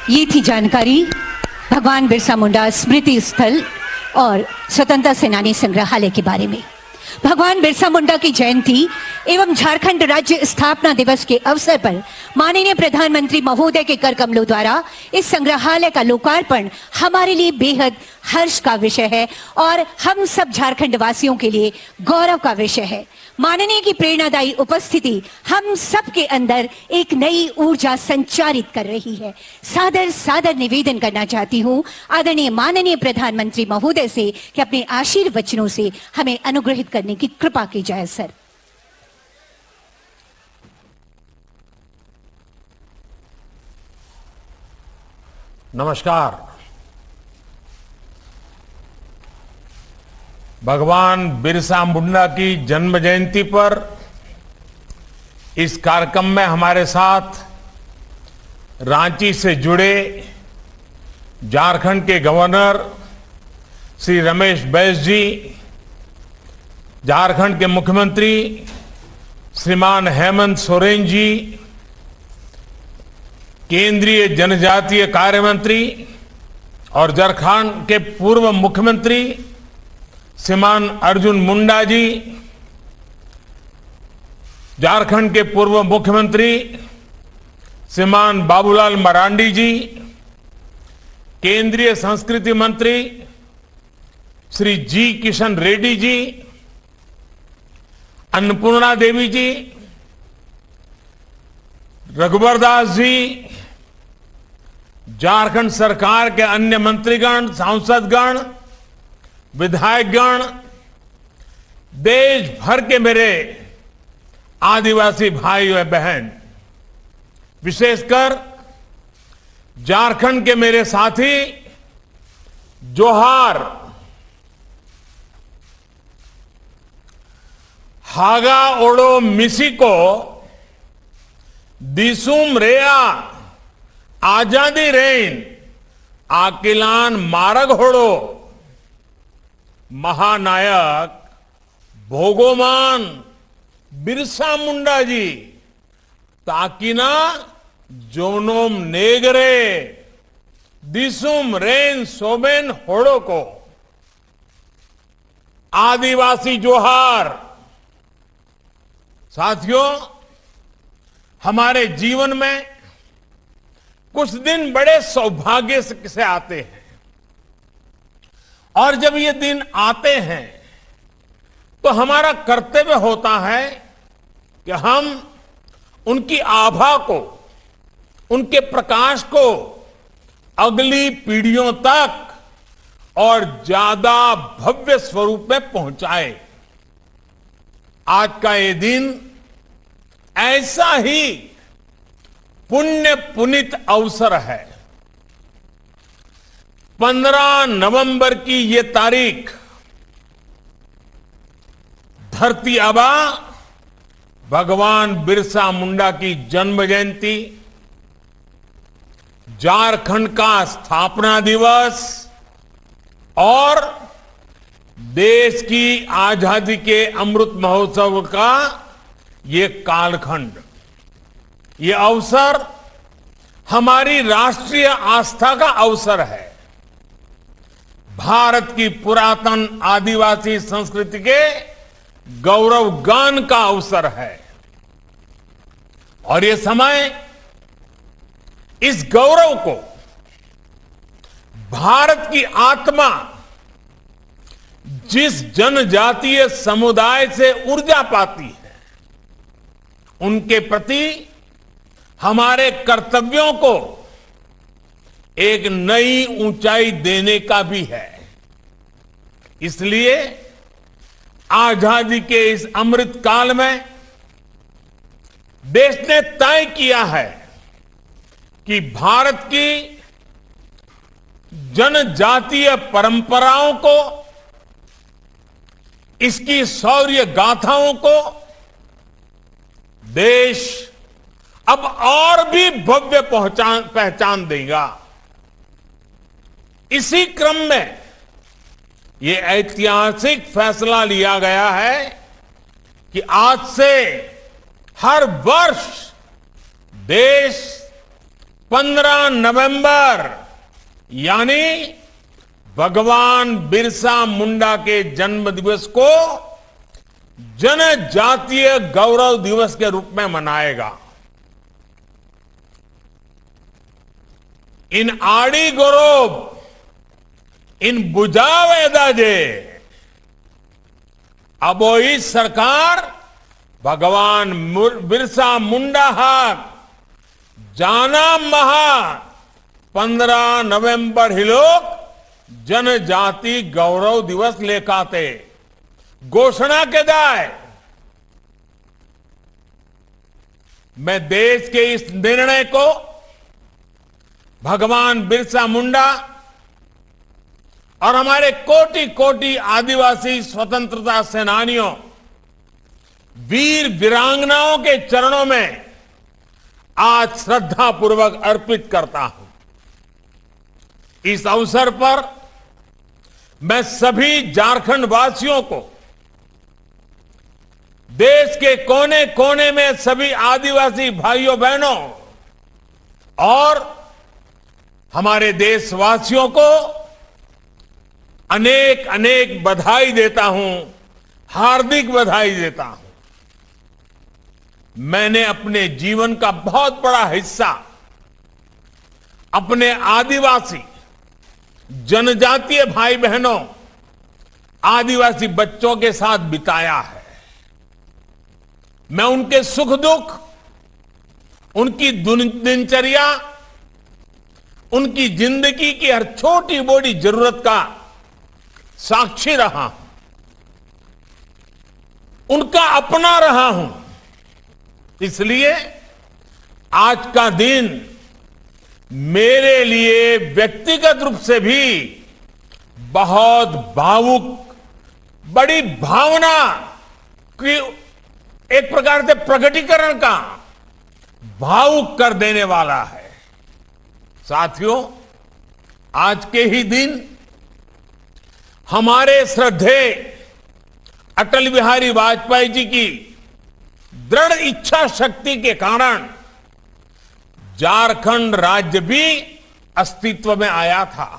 ये थी जानकारी भगवान बिरसा मुंडा स्मृति स्थल और स्वतंत्रता सेनानी संग्रहालय के बारे में। भगवान बिरसा मुंडा की जयंती एवं झारखंड राज्य स्थापना दिवस के अवसर पर माननीय प्रधानमंत्री महोदय के कर कमलों द्वारा इस संग्रहालय का लोकार्पण हमारे लिए बेहद हर्ष का विषय है और हम सब झारखंड वासियों के लिए गौरव का विषय है। माननीय की प्रेरणादायी उपस्थिति हम सब के अंदर एक नई ऊर्जा संचारित कर रही है। सादर सादर निवेदन करना चाहती हूँ आदरणीय माननीय प्रधानमंत्री महोदय से कि अपने आशीर्वचनों से हमें अनुग्रहित करने की कृपा की जाए। सर, नमस्कार। भगवान बिरसा मुंडा की जन्म जयंती पर इस कार्यक्रम में हमारे साथ रांची से जुड़े झारखंड के गवर्नर श्री रमेश बैस जी, झारखंड के मुख्यमंत्री श्रीमान हेमंत सोरेन जी, केंद्रीय जनजातीय कार्य मंत्री और झारखंड के पूर्व मुख्यमंत्री श्रीमान अर्जुन मुंडा जी, झारखंड के पूर्व मुख्यमंत्री श्रीमान बाबूलाल मरांडी जी, केंद्रीय संस्कृति मंत्री श्री जी किशन रेड्डी जी, अन्नपूर्णा देवी जी, रघुवर दास जी, झारखंड सरकार के अन्य मंत्रीगण, सांसदगण, विधायकगण, देश भर के मेरे आदिवासी भाई और बहन, विशेषकर झारखंड के मेरे साथी, जोहार। हागा ओडो मिसिको दिसुम रेया आजादी रेन आकिलान मारग होड़ो महानायक भोगोमान बिरसा मुंडा जी ताकिना जोनोम नेगरे दिसुम रेन सोबेन होड़ो को। आदिवासी जोहार। साथियों, हमारे जीवन में कुछ दिन बड़े सौभाग्य से आते हैं और जब ये दिन आते हैं तो हमारा कर्तव्य होता है कि हम उनकी आभा को, उनके प्रकाश को अगली पीढ़ियों तक और ज्यादा भव्य स्वरूप में पहुंचाए। आज का ये दिन ऐसा ही पुण्य पुनीत अवसर है। 15 नवंबर की ये तारीख धरती आबा भगवान बिरसा मुंडा की जन्म जयंती, झारखंड का स्थापना दिवस और देश की आजादी के अमृत महोत्सव का ये कालखंड, ये अवसर हमारी राष्ट्रीय आस्था का अवसर है। भारत की पुरातन आदिवासी संस्कृति के गौरव गान का अवसर है और ये समय इस गौरव को भारत की आत्मा जिस जनजातीय समुदाय से ऊर्जा पाती है, उनके प्रति हमारे कर्तव्यों को एक नई ऊंचाई देने का भी है। इसलिए आजादी के इस अमृत काल में देश ने तय किया है कि भारत की जनजातीय परंपराओं को, इसकी शौर्य गाथाओं को देश अब और भी भव्य पहचान देगा। इसी क्रम में ये ऐतिहासिक फैसला लिया गया है कि आज से हर वर्ष देश 15 नवंबर यानी भगवान बिरसा मुंडा के जन्म दिवस को जनजातीय गौरव दिवस के रूप में मनाएगा। इन आड़ी गौरव इन बुझावे दाजे अबोई सरकार भगवान बिरसा मुंडा हाक जाना महा 15 नवंबर हिलोक जनजाति गौरव दिवस लेखाते घोषणा के दाए। मैं देश के इस निर्णय को भगवान बिरसा मुंडा और हमारे कोटि कोटि आदिवासी स्वतंत्रता सेनानियों वीर वीरांगनाओं के चरणों में आज श्रद्धा पूर्वक अर्पित करता हूं। इस अवसर पर मैं सभी झारखंड वासियों को, देश के कोने कोने में सभी आदिवासी भाइयों बहनों और हमारे देशवासियों को अनेक अनेक बधाई देता हूं, हार्दिक बधाई देता हूं। मैंने अपने जीवन का बहुत बड़ा हिस्सा अपने आदिवासी जनजातीय भाई बहनों, आदिवासी बच्चों के साथ बिताया है। मैं उनके सुख दुख, उनकी दिनचर्या, उनकी जिंदगी की हर छोटी बड़ी जरूरत का साक्षी रहा हूं, उनका अपना रहा हूं। इसलिए आज का दिन मेरे लिए व्यक्तिगत रूप से भी बहुत भावुक, बड़ी भावना की एक प्रकार से प्रकटीकरण का भावुक कर देने वाला है। साथियों, आज के ही दिन हमारे श्रद्धेय अटल बिहारी वाजपेयी जी की दृढ़ इच्छा शक्ति के कारण झारखंड राज्य भी अस्तित्व में आया था।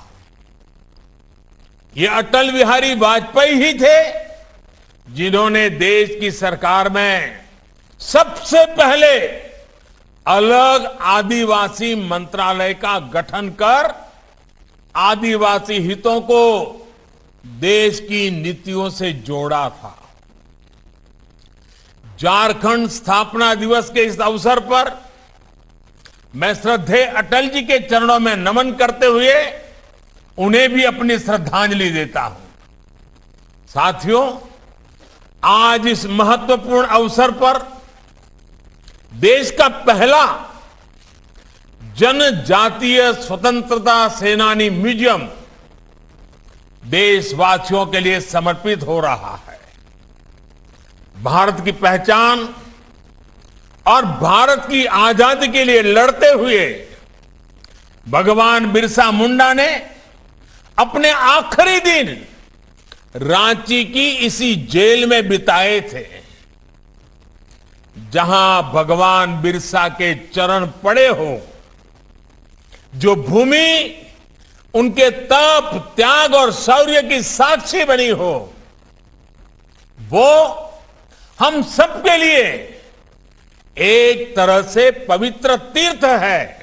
ये अटल बिहारी वाजपेयी ही थे जिन्होंने देश की सरकार में सबसे पहले अलग आदिवासी मंत्रालय का गठन कर आदिवासी हितों को देश की नीतियों से जोड़ा था। झारखंड स्थापना दिवस के इस अवसर पर मैं श्रद्धेय अटल जी के चरणों में नमन करते हुए उन्हें भी अपनी श्रद्धांजलि देता हूं। साथियों, आज इस महत्वपूर्ण अवसर पर देश का पहला जनजातीय स्वतंत्रता सेनानी म्यूजियम देशवासियों के लिए समर्पित हो रहा है। भारत की पहचान और भारत की आजादी के लिए लड़ते हुए भगवान बिरसा मुंडा ने अपने आखिरी दिन रांची की इसी जेल में बिताए थे, जहां भगवान बिरसा के चरण पड़े हो, जो भूमि उनके तप, त्याग और शौर्य की साक्षी बनी हो, वो हम सबके लिए एक तरह से पवित्र तीर्थ है।